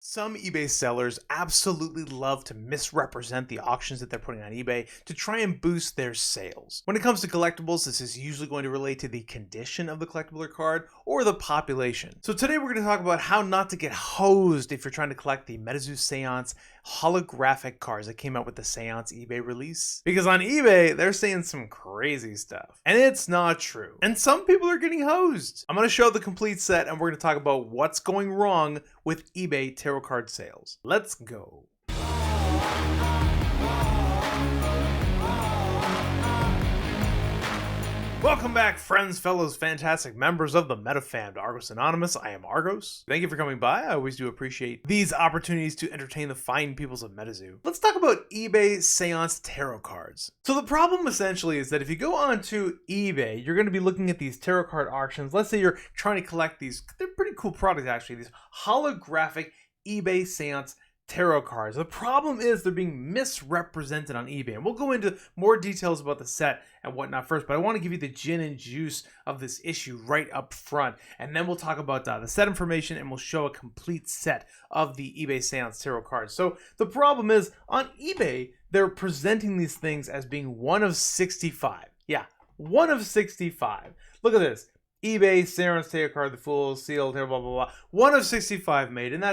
Some eBay sellers absolutely love to misrepresent the auctions that they're putting on eBay to try and boost their sales. When it comes to collectibles, this is usually going to relate to the condition of the collectible or card or the population. So today we're going to talk about how not to get hosed if you're trying to collect the MetaZoo Seance holographic cards that came out with the Seance eBay release. Because on eBay, they're saying some crazy stuff. And it's not true. And some people are getting hosed. I'm going to show the complete set and we're going to talk about what's going wrong with eBay tarot card sales. Let's go. Welcome back, friends, fellows, fantastic members of the MetaFam to Argos Anonymous. I am Argos. Thank you for coming by. I always do appreciate these opportunities to entertain the fine peoples of MetaZoo. Let's talk about eBay Seance tarot cards. So the problem essentially is that if you go onto eBay, you're going to be looking at these tarot card auctions. Let's say you're trying to collect these, they're pretty cool products actually, these holographic eBay Seance tarot cards. The problem is they're being misrepresented on eBay, and we'll go into more details about the set and whatnot first, but I want to give you the gin and juice of this issue right up front, and then we'll talk about the set information, and we'll show a complete set of the eBay Seance tarot cards. So the problem is on eBay, they're presenting these things as being one of 65. Yeah, one of 65. Look at this. eBay, Seance tarot card, the Fool, Seal, blah, blah, blah. One of 65 made, and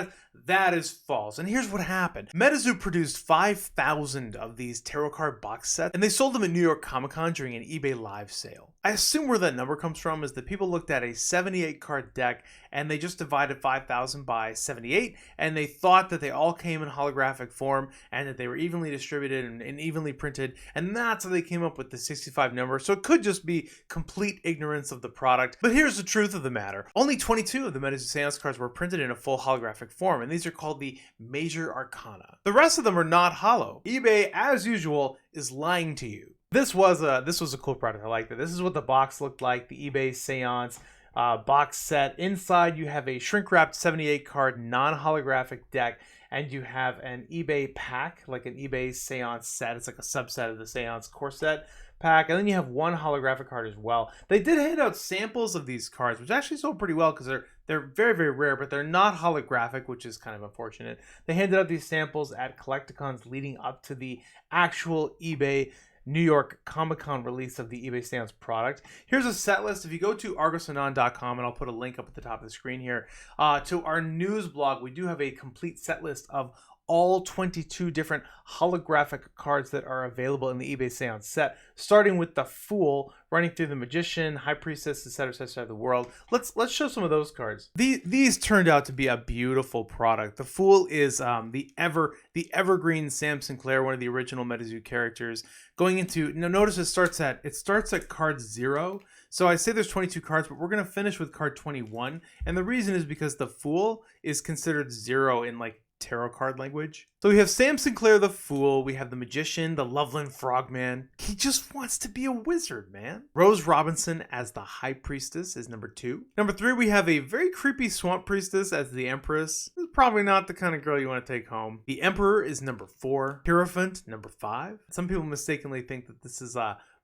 that is false. And here's what happened. MetaZoo produced 5,000 of these tarot card box sets, and they sold them at New York Comic Con during an eBay live sale. I assume where that number comes from is that people looked at a 78 card deck, and they just divided 5,000 by 78, and they thought that they all came in holographic form, and that they were evenly distributed and evenly printed, and that's how they came up with the 65 number. So it could just be complete ignorance of the product. But here's the truth of the matter. Only 22 of the MetaZoo Seance cards were printed in a full holographic form, and these are called the Major Arcana. The rest of them are not hollow. eBay, as usual, is lying to you. This was a cool product. I like that. This is what the box looked like, the eBay Seance box set. Inside, you have a shrink-wrapped 78 card non-holographic deck, and you have an eBay pack, like an eBay Seance set. It's like a subset of the Seance core set pack, and then you have one holographic card as well. They did hand out samples of these cards, which actually sold pretty well because they're very, very rare, but they're not holographic, which is kind of unfortunate. They handed out these samples at Collecticons leading up to the actual eBay New York Comic Con release of the eBay Seance product. Here's a set list. If you go to argosanon.com, and I'll put a link up at the top of the screen here, to our news blog, we do have a complete set list of all 22 different holographic cards that are available in the eBay Seance set, starting with the Fool, running through the Magician, High Priestess, etc., of the world. Let's show some of those cards. These turned out to be a beautiful product. The Fool is the evergreen Sam Sinclair, one of the original MetaZoo characters. Going into, now notice it starts at card 0. So I say there's 22 cards, but we're going to finish with card 21. And the reason is because the Fool is considered 0 in like tarot card language. So we have Sam Sinclair the Fool, we have the Magician, the Loveland Frogman. He just wants to be a wizard, man. Rose Robinson as the High Priestess is number 2. Number 3, we have a very creepy Swamp Priestess as the Empress. This is probably not the kind of girl you want to take home. The Emperor is number 4. Hierophant, number 5. Some people mistakenly think that this is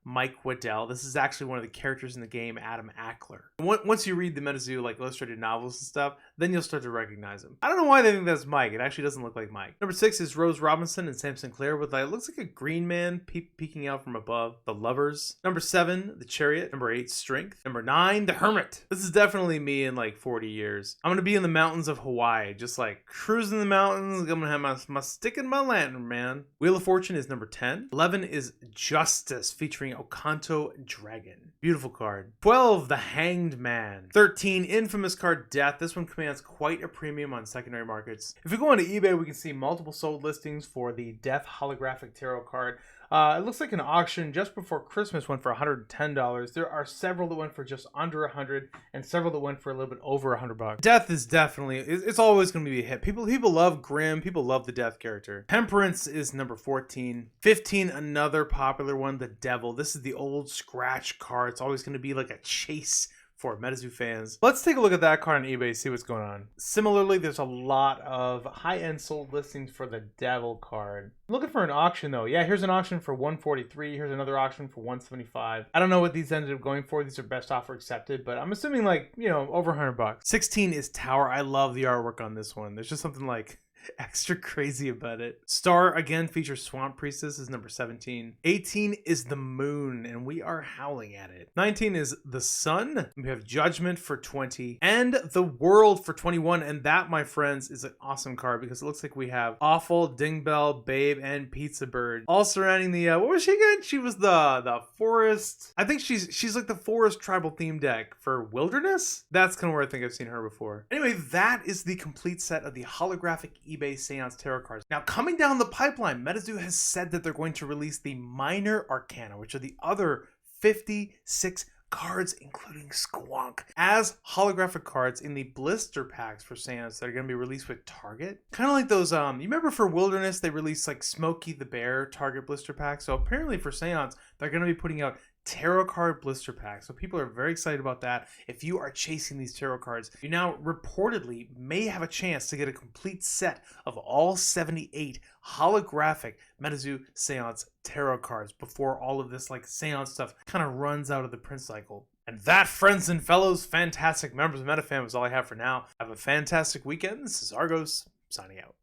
Mike Waddell. This is actually one of the characters in the game, Adam Ackler. Once you read the MetaZoo like illustrated novels and stuff, then you'll start to recognize him. I don't know why they think that's Mike. It actually doesn't look like Mike. Number 6 is Rose Robinson and Sam Sinclair with it looks like a green man peeking out from above. The Lovers. Number 7, the Chariot. Number 8, Strength. Number 9, the Hermit. This is definitely me in like 40 years. I'm gonna be in the mountains of Hawaii, just like cruising the mountains. I'm gonna have my stick and my lantern, man. Wheel of Fortune is number 10. 11 is Justice, featuring Okanto Dragon. Beautiful card. 12, the Hanged Man. 13, infamous card Death. This one commands quite a premium on secondary markets. If we go onto eBay, we can see multiple sold listings for the Death holographic tarot card. It looks like an auction just before Christmas went for $110. There are several that went for just under $100 and several that went for a little bit over $100. Death is definitely, it's always going to be a hit. People love Grimm. People love the Death character. Temperance is number 14. 15, another popular one, the Devil. This is the old scratch card. It's always going to be like a chase for MetaZoo fans. Let's take a look at that card on eBay, see what's going on. Similarly, there's a lot of high-end sold listings for the Devil card. I'm looking for an auction though. Yeah, here's an auction for 143. Here's another auction for 175. I don't know what these ended up going for. These are best offer accepted, but I'm assuming like, you know, over 100 bucks. 16 is Tower. I love the artwork on this one. There's just something like extra crazy about it. Star again features Swamp Priestess is number 17. 18 is the Moon, and we are howling at it. 19 is the Sun. We have Judgment for 20 and the World for 21, and that, my friends, is an awesome card because it looks like we have Awful, Dingbell, Babe, and Pizza Bird all surrounding the what was she again? She was the forest. I think she's like the forest tribal theme deck for Wilderness. That's kind of where I think I've seen her before. Anyway, that is the complete set of the holographic eBay Seance Tarot cards. Now, coming down the pipeline, MetaZoo has said that they're going to release the Minor Arcana, which are the other 56 cards, including Squonk, as holographic cards in the blister packs for Seance that are going to be released with Target. Kind of like those, you remember for Wilderness, they released like Smokey the Bear Target blister packs. So apparently for Seance, they're going to be putting out tarot card blister packs. So people are very excited about that. If you are chasing these tarot cards, you now reportedly may have a chance to get a complete set of all 78 holographic MetaZoo Seance tarot cards before all of this like Seance stuff kind of runs out of the print cycle. And that, friends and fellows, fantastic members of MetaFam, is all I have for now. Have a fantastic weekend. This is Argos, signing out.